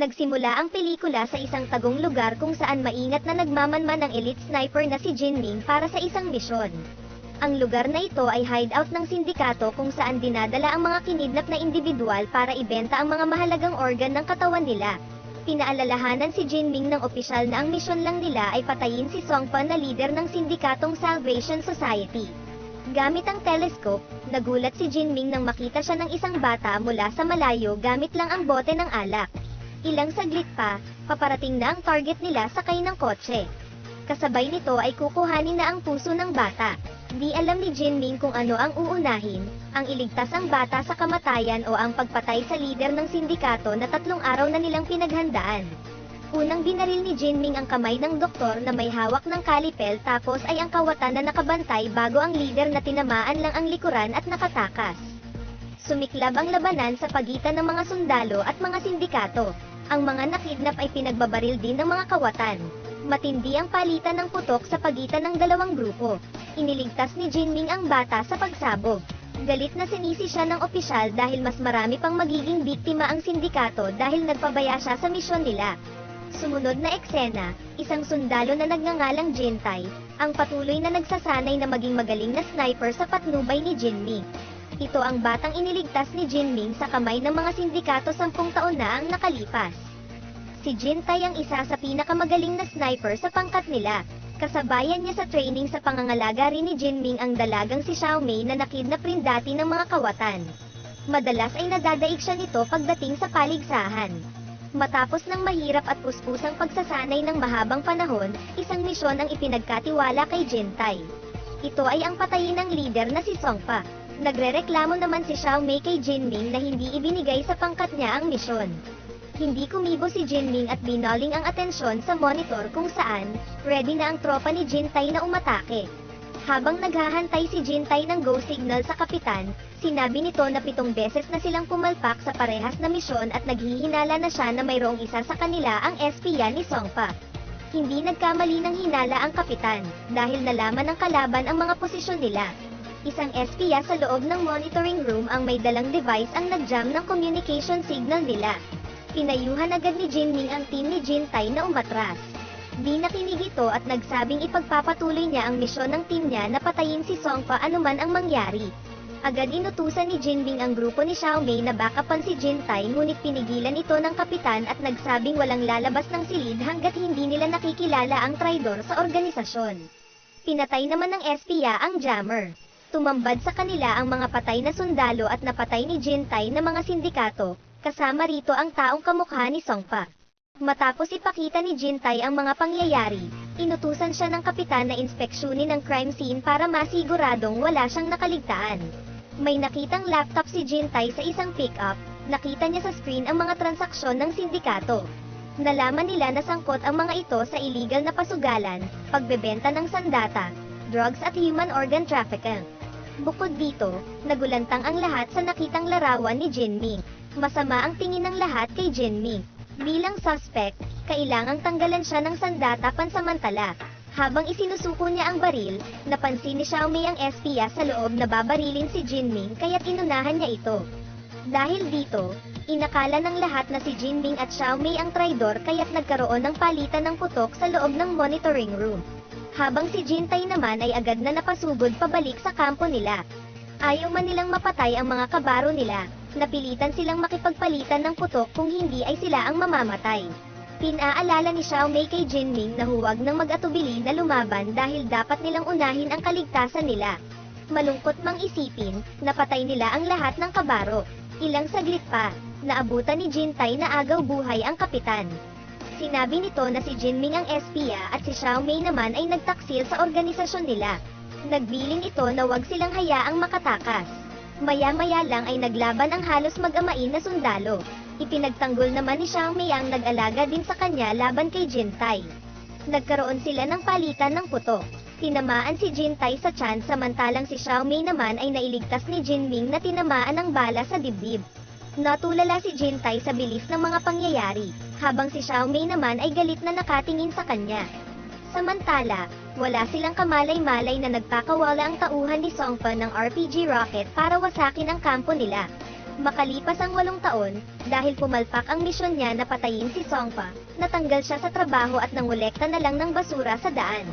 Nagsimula ang pelikula sa isang tagong lugar kung saan maingat na nagmamanman ang elite sniper na si Jinming para sa isang misyon. Ang lugar na ito ay hideout ng sindikato kung saan dinadala ang mga kinidnap na individual para ibenta ang mga mahalagang organ ng katawan nila. Pinaalalahanan si Jinming ng opisyal na ang misyon lang nila ay patayin si Songpa na leader ng sindikatong Salvation Society. Gamit ang telescope, nagulat si Jinming nang makita siya ng isang bata mula sa malayo gamit lang ang bote ng alak. Ilang saglit pa, paparating na ang target nila sakay ng kotse. Kasabay nito ay kukuhanin na ang puso ng bata. Di alam ni Jinming kung ano ang uunahin, ang iligtas ang bata sa kamatayan o ang pagpatay sa leader ng sindikato na 3 araw na nilang pinaghandaan. Unang binaril ni Jinming ang kamay ng doktor na may hawak ng kalipel tapos ay ang kawatan na nakabantay bago ang leader na tinamaan lang ang likuran at nakatakas. Sumiklab ang labanan sa pagitan ng mga sundalo at mga sindikato. Ang mga nakidnap ay pinagbabaril din ng mga kawatan. Matindi ang palitan ng putok sa pagitan ng dalawang grupo. Iniligtas ni Jinming ang bata sa pagsabog. Galit na sinisi siya ng opisyal dahil mas marami pang magiging biktima ang sindikato dahil nagpabaya siya sa misyon nila. Sumunod na eksena, isang sundalo na nagngangalang Jintai, ang patuloy na nagsasanay na maging magaling na sniper sa patnubay ni Jinming. Ito ang batang iniligtas ni Jinming sa kamay ng mga sindikato 10 taon na ang nakalipas. Si Jintai ang isa sa pinakamagaling na sniper sa pangkat nila. Kasabayan niya sa training sa pangangalaga rin ni Jinming ang dalagang si Xiaomei na nakidnap rin dati ng mga kawatan. Madalas ay nadadaig siya nito pagdating sa paligsahan. Matapos ng mahirap at puspusang pagsasanay ng mahabang panahon, isang misyon ang ipinagkatiwala kay Jintai. Ito ay ang patayin ng leader na si Songpa. Nagrereklamo naman si Xiaomei kay Jinming na hindi ibinigay sa pangkat niya ang misyon. Hindi kumibo si Jinming at binaling ang atensyon sa monitor kung saan, ready na ang tropa ni Jintai na umatake. Habang naghahantay si Jintai ng go signal sa kapitan, sinabi nito na 7 beses na silang pumalpak sa parehas na misyon at naghihinala na siya na mayroong isa sa kanila ang espiya ni Songpa. Hindi nagkamali ng hinala ang kapitan, dahil nalaman ng kalaban ang mga posisyon nila. Isang espiya sa loob ng monitoring room ang may dalang device ang nag-jam ng communication signal nila. Pinayuhan agad ni Jinming ang team ni Jintai na umatras. Di nakinig ito at nagsabing ipagpapatuloy niya ang misyon ng team niya na patayin si Songpa anuman ang mangyari. Agad inutusan ni Jinming ang grupo ni Xiaomei na backupan si Jintai ngunit pinigilan ito ng kapitan at nagsabing walang lalabas ng silid hanggat hindi nila nakikilala ang traidor sa organisasyon. Pinatay naman ng espiya ang jammer. Tumambad sa kanila ang mga patay na sundalo at napatay ni Jintai na mga sindikato, kasama rito ang taong kamukha ni Songpa. Matapos ipakita ni Jintai ang mga pangyayari, inutusan siya ng kapitan na inspeksyonin ang crime scene para masiguradong wala siyang nakaligtaan. May nakitang laptop si Jintai sa isang pickup, nakita niya sa screen ang mga transaksyon ng sindikato. Nalaman nila na sangkot ang mga ito sa illegal na pasugalan, pagbebenta ng sandata, drugs at human organ trafficking. Bukod dito, nagulantang ang lahat sa nakitang larawan ni Jinming. Masama ang tingin ng lahat kay Jinming. Bilang suspect, kailangang tanggalan siya ng sandata pansamantala. Habang isinusuko niya ang baril, napansin ni Xiaomei ang espiya sa loob na babarilin si Jinming kaya't inunahan niya ito. Dahil dito, inakala ng lahat na si Jinming at Xiaomei ang traidor kaya't nagkaroon ng palitan ng putok sa loob ng monitoring room. Habang si Jintai naman ay agad na napasugod pabalik sa kampo nila. Ayaw man nilang mapatay ang mga kabaro nila, napilitan silang makipagpalitan ng putok kung hindi ay sila ang mamamatay. Pinaalala ni Xiaomei kay Jinming na huwag nang mag-atubili na lumaban dahil dapat nilang unahin ang kaligtasan nila. Malungkot mang isipin, napatay nila ang lahat ng kabaro. Ilang saglit pa, naabutan ni Jintai na agaw buhay ang kapitan. Sinabi nito na si Jinming ang espiya at si Xiaomei naman ay nagtaksil sa organisasyon nila. Nagbiling ito na wag silang hayaang makatakas. Maya-maya lang ay naglaban ang halos mag-amain na sundalo. Ipinagtanggol naman ni Xiaomei ang nag-alaga din sa kanya laban kay Jintai. Nagkaroon sila ng palitan ng putok. Tinamaan si Jintai sa tiyan samantalang si Xiaomei naman ay nailigtas ni Jinming na tinamaan ng bala sa dibdib. Natulala si Jintai sa bilis ng mga pangyayari, habang si Xiaomei naman ay galit na nakatingin sa kanya. Samantala, wala silang kamalay-malay na nagpakawala ang tauhan ni Songpa ng RPG rocket para wasakin ang kampo nila. Makalipas ang 8 taon, dahil pumalpak ang misyon niya na patayin si Songpa, natanggal siya sa trabaho at nangolekta na lang ng basura sa daan.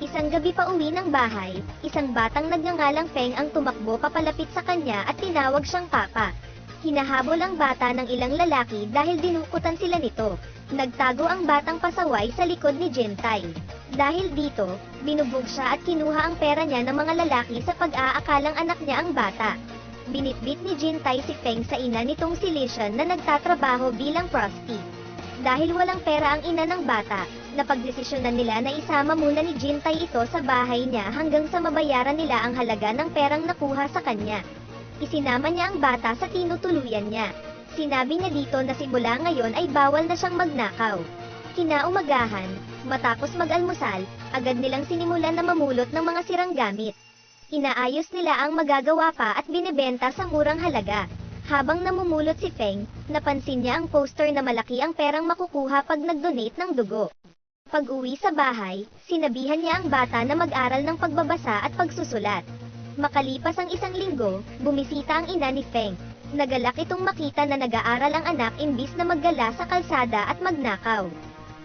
Isang gabi pa uwi ng bahay, isang batang nagngangalang Feng ang tumakbo papalapit sa kanya at tinawag siyang Papa. Hinahabol ang bata ng ilang lalaki dahil dinukutan sila nito. Nagtago ang batang pasaway sa likod ni Jintai. Dahil dito, binubog siya at kinuha ang pera niya ng mga lalaki sa pag-aakalang anak niya ang bata. Binitbit ni Jintai si Feng sa ina nitong si Lishan na nagtatrabaho bilang prostitute. Dahil walang pera ang ina ng bata, napagdesisyonan nila na isama muna ni Jintai ito sa bahay niya hanggang sa mabayaran nila ang halaga ng perang nakuha sa kanya. Isinama niya ang bata sa tinutuluyan niya. Sinabi niya dito na simula ngayon ay bawal na siyang magnakaw. Kinaumagahan, matapos mag-almusal, agad nilang sinimulan na mamulot ng mga sirang gamit. Inaayos nila ang magagawa pa at binebenta sa murang halaga. Habang namumulot si Feng, napansin niya ang poster na malaki ang perang makukuha pag nag-donate ng dugo. Pag-uwi sa bahay, sinabihan niya ang bata na mag-aral ng pagbabasa at pagsusulat. Makalipas ang 1 linggo, bumisita ang ina ni Feng. Nagalak itong makita na nag-aaral ang anak imbis na maggala sa kalsada at magnakaw.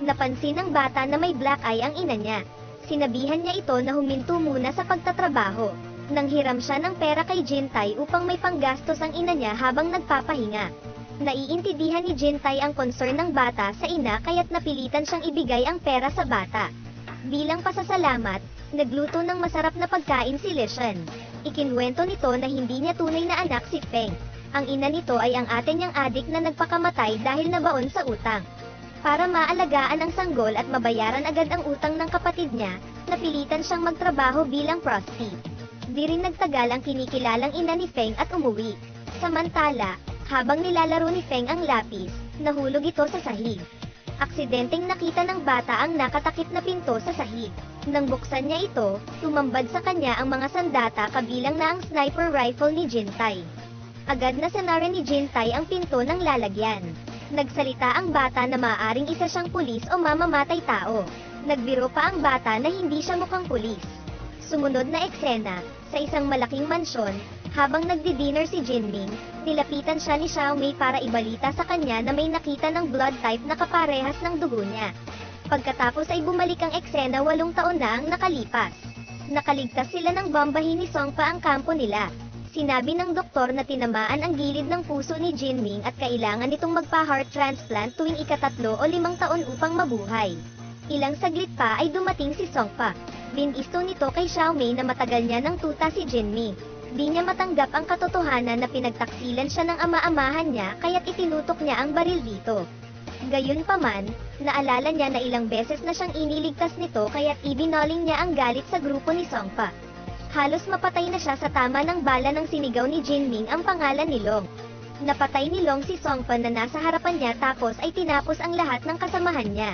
Napansin ng bata na may black eye ang ina niya. Sinabihan niya ito na huminto muna sa pagtatrabaho. Nanghiram siya ng pera kay Jintai upang may panggastos ang ina niya habang nagpapahinga. Naiintindihan ni Jintai ang concern ng bata sa ina kaya't napilitan siyang ibigay ang pera sa bata. Bilang pasasalamat, nagluto ng masarap na pagkain si Lishan. Ikinwento nito na hindi niya tunay na anak si Feng. Ang ina nito ay ang ate niyang adik na nagpakamatay dahil nabaon sa utang. Para maalagaan ang sanggol at mabayaran agad ang utang ng kapatid niya, napilitan siyang magtrabaho bilang prostitute. Di rin nagtagal ang kinikilalang ina ni Feng at umuwi. Samantala, habang nilalaro ni Feng ang lapis, nahulog ito sa sahig. Aksidenteng nakita ng bata ang nakatakip na pinto sa sahig. Nang buksan niya ito, tumambad sa kanya ang mga sandata kabilang na ang sniper rifle ni Jintai. Agad na sinara ni Jintai ang pinto ng lalagyan. Nagsalita ang bata na maaaring isa siyang pulis o mamamatay tao. Nagbiro pa ang bata na hindi siya mukhang pulis. Sumunod na eksena, sa isang malaking mansyon, habang nagdi-dinner si Jinming, nilapitan siya ni Xiaomei para ibalita sa kanya na may nakita ng blood type na kaparehas ng dugo niya. Pagkatapos ay bumalik ang eksena 8 taon na ang nakalipas. Nakaligtas sila ng bombahin ni Songpa ang kampo nila. Sinabi ng doktor na tinamaan ang gilid ng puso ni Jinming at kailangan nitong magpa-heart transplant tuwing 3 o 5 taon upang mabuhay. Ilang saglit pa ay dumating si Songpa. Binisto nito kay Xiaomei na matagal niya ng tuta si Jinming. Di niya matanggap ang katotohanan na pinagtaksilan siya ng ama-amahan niya kaya't itinutok niya ang baril dito. Gayunpaman, naalala niya na ilang beses na siyang iniligtas nito kaya't ibinoling niya ang galit sa grupo ni Songpa. Halos mapatay na siya sa tama ng bala ng sinigaw ni Jinming ang pangalan ni Long. Napatay ni Long si Songpa na nasa harapan niya tapos ay tinapos ang lahat ng kasamahan niya.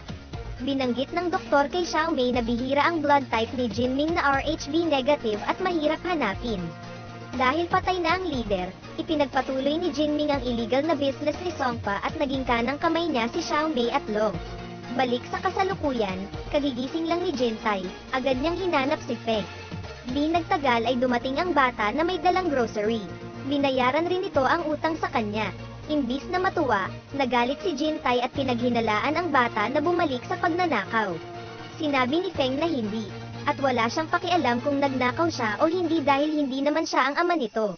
Binanggit ng doktor kay Xiaomei na bihira ang blood type ni Jinming na RHB negative at mahirap hanapin. Dahil patay na ang leader, ipinagpatuloy ni Jinming ang illegal na business ni Songpa at naging kanang kamay niya si Xiaomei at Long. Balik sa kasalukuyan, kagigising lang ni Jintai, agad niyang hinanap si Feng. Di nagtagal ay dumating ang bata na may dalang grocery. Binayaran rin ito ang utang sa kanya. Imbis na matuwa, nagalit si Jintai at pinaghinalaan ang bata na bumalik sa pagnanakaw. Sinabi ni Feng na hindi, at wala siyang pakialam kung nagnakaw siya o hindi dahil hindi naman siya ang ama nito.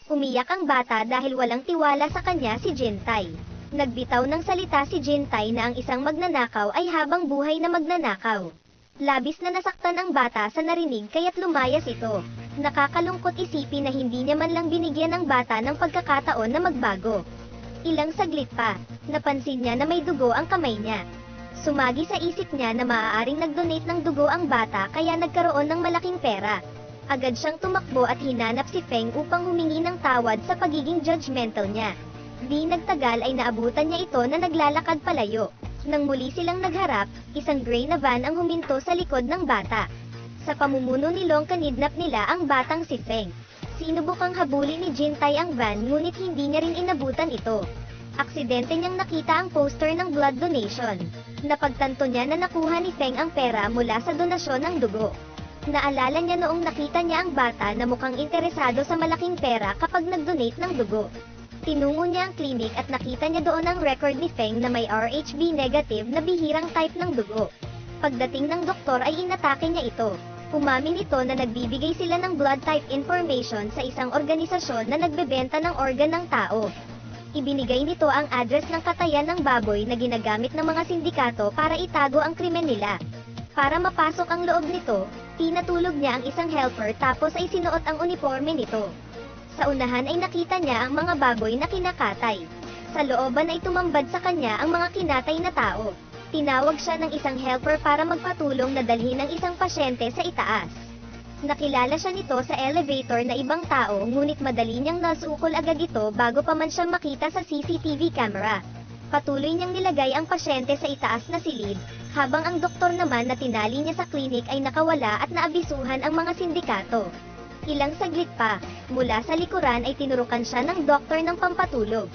Umiyak ang bata dahil walang tiwala sa kanya si Jintai. Nagbitaw ng salita si Jintai na ang isang magnanakaw ay habang buhay na magnanakaw. Labis na nasaktan ang bata sa narinig kaya't lumayas ito. Nakakalungkot isipin na hindi niya man lang binigyan ng bata ng pagkakataon na magbago. Ilang saglit pa, napansin niya na may dugo ang kamay niya. Sumagi sa isip niya na maaaring nag-donate ng dugo ang bata kaya nagkaroon ng malaking pera. Agad siyang tumakbo at hinanap si Feng upang humingi ng tawad sa pagiging judgmental niya. Di nagtagal ay naabutan niya ito na naglalakad palayo. Nang muli silang nagharap, isang gray na van ang huminto sa likod ng bata. Sa pamumuno ni Long kanidnap nila ang batang si Feng. Sinubukang habulin ni Jintai ang van ngunit hindi niya rin inabutan ito. Aksidente niyang nakita ang poster ng blood donation. Napagtanto niya na nakuha ni Feng ang pera mula sa donasyon ng dugo. Naalala niya noong nakita niya ang bata na mukhang interesado sa malaking pera kapag nag-donate ng dugo. Tinungo niya ang klinik at nakita niya doon ang record ni Feng na may RHB negative na bihirang type ng dugo. Pagdating ng doktor ay inatake niya ito. Umamin ito na nagbibigay sila ng blood type information sa isang organisasyon na nagbebenta ng organ ng tao. Ibinigay nito ang address ng katayan ng baboy na ginagamit ng mga sindikato para itago ang krimen nila. Para mapasok ang loob nito, tinatulog niya ang isang helper tapos ay sinuot ang uniforme nito. Sa unahan ay nakita niya ang mga baboy na kinakatay. Sa looban ay tumambad sa kanya ang mga kinatay na tao. Tinawag siya ng isang helper para magpatulong na dalhin ang isang pasyente sa itaas. Nakilala siya nito sa elevator na ibang tao ngunit madali niyang nasukol agad ito bago pa man siya makita sa CCTV camera. Patuloy niyang nilagay ang pasyente sa itaas na silid, habang ang doktor naman na tinali niya sa klinik ay nakawala at naabisuhan ang mga sindikato. Ilang saglit pa, mula sa likuran ay tinurukan siya ng doktor ng pampatulog.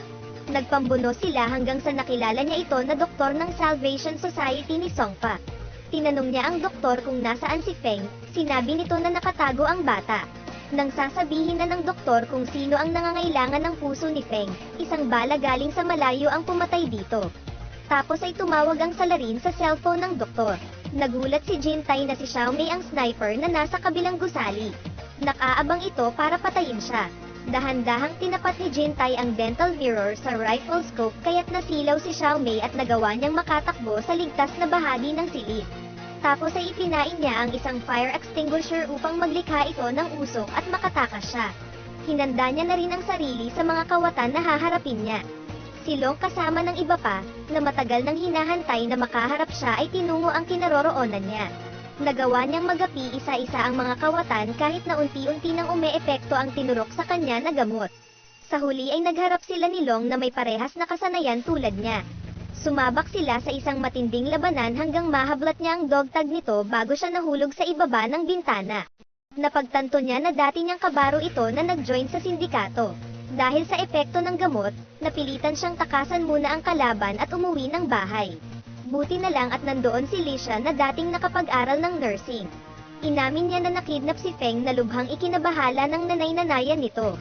Nagpambuno sila hanggang sa nakilala niya ito na doktor ng Salvation Society ni Songpa. Tinanong niya ang doktor kung nasaan si Feng, sinabi nito na nakatago ang bata. Nang sasabihin na ng doktor kung sino ang nangangailangan ng puso ni Feng, isang bala galing sa malayo ang pumatay dito. Tapos ay tumawag ang salarin sa cellphone ng doktor. Nagulat si Jintai na si Xiaomei ang sniper na nasa kabilang gusali. Nakaabang ito para patayin siya. Dahan-dahang tinapat ni Jintai ang dental mirror sa rifle scope kaya't nasilaw si Xiaomei at nagawa niyang makatakbo sa ligtas na bahagi ng silid. Tapos ay ipinain niya ang isang fire extinguisher upang maglikha ito ng usok at makatakas siya. Hinanda niya na rin ang sarili sa mga kawatan na haharapin niya. Si Long kasama ng iba pa, na matagal nang hinahantay na makaharap siya ay tinungo ang kinaroroonan niya. Nagawa niyang magapi isa-isa ang mga kawatan kahit na unti-unti nang umeepekto ang tinurok sa kanya na gamot. Sa huli ay nagharap sila ni Long na may parehas na kasanayan tulad niya. Sumabak sila sa isang matinding labanan hanggang mahablat niya ang dog tag nito bago siya nahulog sa ibaba ng bintana. Napagtanto niya na dati niyang kabaro ito na nag-join sa sindikato. Dahil sa epekto ng gamot, napilitan siyang takasan muna ang kalaban at umuwi ng bahay. Buti na lang at nandoon si Lisha na dating nakapag-aral ng nursing. Inamin niya na nakidnap si Feng na lubhang ikinabahala ng nanay-nanayan nito.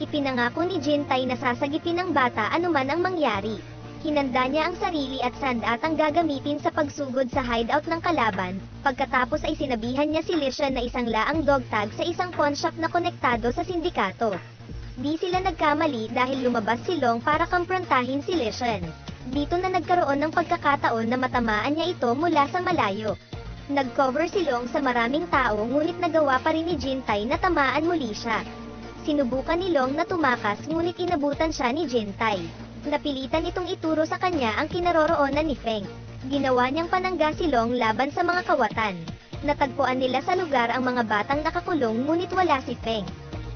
Ipinangako ni Jintai na sasagipin ng bata anuman ang mangyari. Hinanda niya ang sarili at sandatang gagamitin sa pagsugod sa hideout ng kalaban. Pagkatapos ay sinabihan niya si Lisha na isang laang dog tag sa isang pawn shop na konektado sa sindikato. Di sila nagkamali dahil lumabas si Long para kamprontahin si Lishan. Dito na nagkaroon ng pagkakataon na matamaan niya ito mula sa malayo. Nag-cover si Long sa maraming tao ngunit nagawa pa rin ni Jintai na tamaan muli siya. Sinubukan ni Long na tumakas ngunit inabutan siya ni Jintai. Napilitan itong ituro sa kanya ang kinaroroonan ni Feng. Ginawa niyang panangga si Long laban sa mga kawatan. Natagpuan nila sa lugar ang mga batang nakakulong ngunit wala si Feng.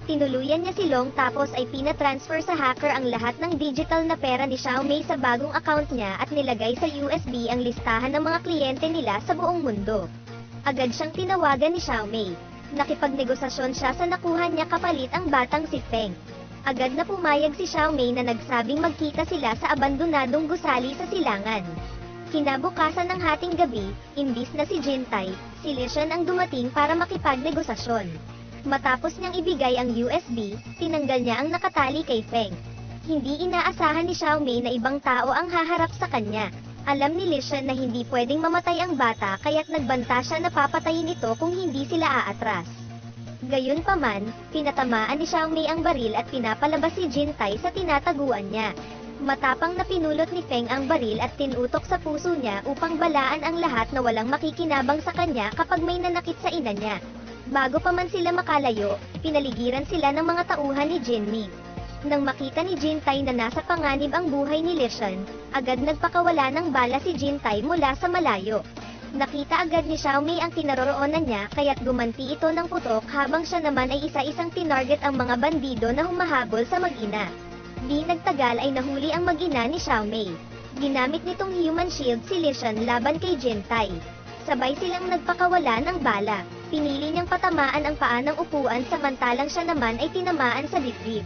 Tinuluyan niya si Long tapos ay pinatransfer sa hacker ang lahat ng digital na pera ni Xiaomei sa bagong account niya at nilagay sa USB ang listahan ng mga kliyente nila sa buong mundo. Agad siyang tinawagan ni Xiaomei. Nakipagnegosasyon siya sa nakuha niya kapalit ang batang si Feng. Agad na pumayag si Xiaomei na nagsabing magkita sila sa abandonadong gusali sa silangan. Kinabukasan ng hating gabi, imbis na si Jintai, si Lishan ang dumating para makipagnegosasyon. Matapos niyang ibigay ang USB, tinanggal niya ang nakatali kay Feng. Hindi inaasahan ni Xiaomei na ibang tao ang haharap sa kanya. Alam ni Lishan na hindi pwedeng mamatay ang bata kaya't nagbanta siya na papatayin ito kung hindi sila aatras. Gayunpaman, pinatamaan ni Xiaomei ang baril at pinapalabas si Jintai sa tinataguan niya. Matapang na pinulot ni Feng ang baril at tinutok sa puso niya upang balaan ang lahat na walang makikinabang sa kanya kapag may nanakit sa ina niya. Bago pa man sila makalayo, pinaligiran sila ng mga tauhan ni Jinmi. Nang makita ni Jintai na nasa panganib ang buhay ni Lishan, agad nagpakawala ng bala si Jintai mula sa malayo. Nakita agad ni Xiaomei ang kinaroroonan niya kaya't gumanti ito ng putok habang siya naman ay isa-isang tinarget ang mga bandido na humahabol sa mag-ina. Di nagtagal ay nahuli ang mag-ina ni Xiaomei. Ginamit nitong human shield si Lishan laban kay Jintai. Sabay silang nagpakawala ng bala. Pinili niyang patamaan ang paa ng upuan samantalang siya naman ay tinamaan sa dibdib.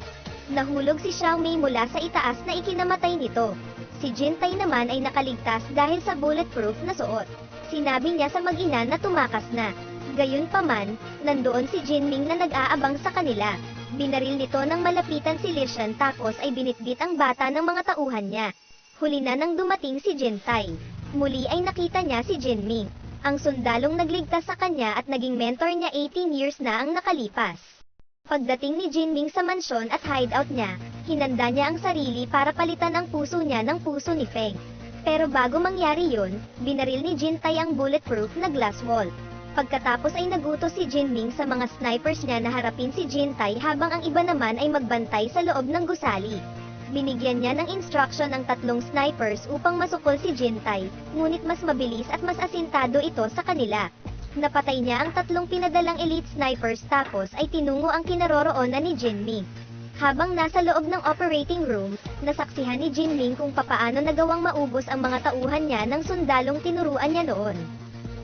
Nahulog si Xiaomei mula sa itaas na ikinamatay nito. Si Jintai naman ay nakaligtas dahil sa bulletproof na suot. Sinabi niya sa mag-ina na tumakas na. Gayunpaman, nandoon si Jinming na nag-aabang sa kanila. Binaril nito nang malapitan si Lishan tapos ay binitbit ang bata ng mga tauhan niya. Huli na nang dumating si Jintai. Muli ay nakita niya si Jinming, ang sundalong nagligtas sa kanya at naging mentor niya 18 years na ang nakalipas. Pagdating ni Jinming sa mansyon at hideout niya, hinanda niya ang sarili para palitan ang puso niya ng puso ni Feng. Pero bago mangyari yun, binaril ni Jintai ang bulletproof na glass wall. Pagkatapos ay nagutos si Jinming sa mga snipers niya na harapin si Jintai habang ang iba naman ay magbantay sa loob ng gusali. Binigyan niya ng instruction ang 3 snipers upang masukol si Jintai, ngunit mas mabilis at mas asintado ito sa kanila. Napatay niya ang 3 pinadalang elite snipers tapos ay tinungo ang kinaroroonan ni Jinming. Habang nasa loob ng operating room, nasaksihan ni Jinming kung papaano nagawang maubos ang mga tauhan niya ng sundalong tinuruan niya noon.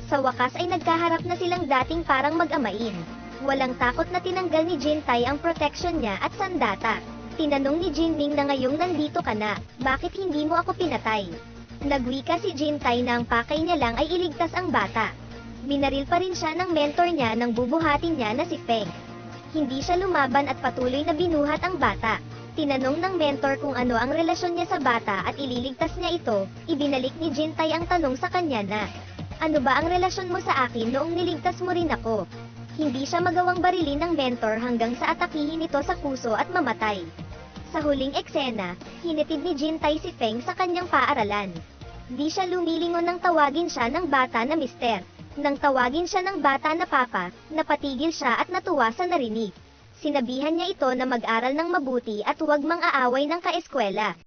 Sa wakas ay nagkaharap na silang dating parang mag-amain. Walang takot na tinanggal ni Jintai ang protection niya at sandata. Tinanong ni Jinming na ngayong nandito ka na, bakit hindi mo ako pinatay? Nagwika si Jintai na ang pakay niya lang ay iligtas ang bata. Binaril pa rin siya ng mentor niya nang bubuhatin niya na si Feng. Hindi siya lumaban at patuloy na binuhat ang bata. Tinanong ng mentor kung ano ang relasyon niya sa bata at ililigtas niya ito, ibinalik ni Jintai ang tanong sa kanya na, ano ba ang relasyon mo sa akin noong niligtas mo rin ako? Hindi siya magawang barilin ng mentor hanggang sa atakihin ito sa puso at mamatay. Sa huling eksena, hinatid ni Jintai si Feng sa kanyang paaralan. Di siya lumilingon nang tawagin siya ng bata na mister. Nang tawagin siya ng bata na papa, napatigil siya at natuwa sa narinig. Sinabihan niya ito na mag-aral ng mabuti at huwag mang-aaway ng kaeskwela.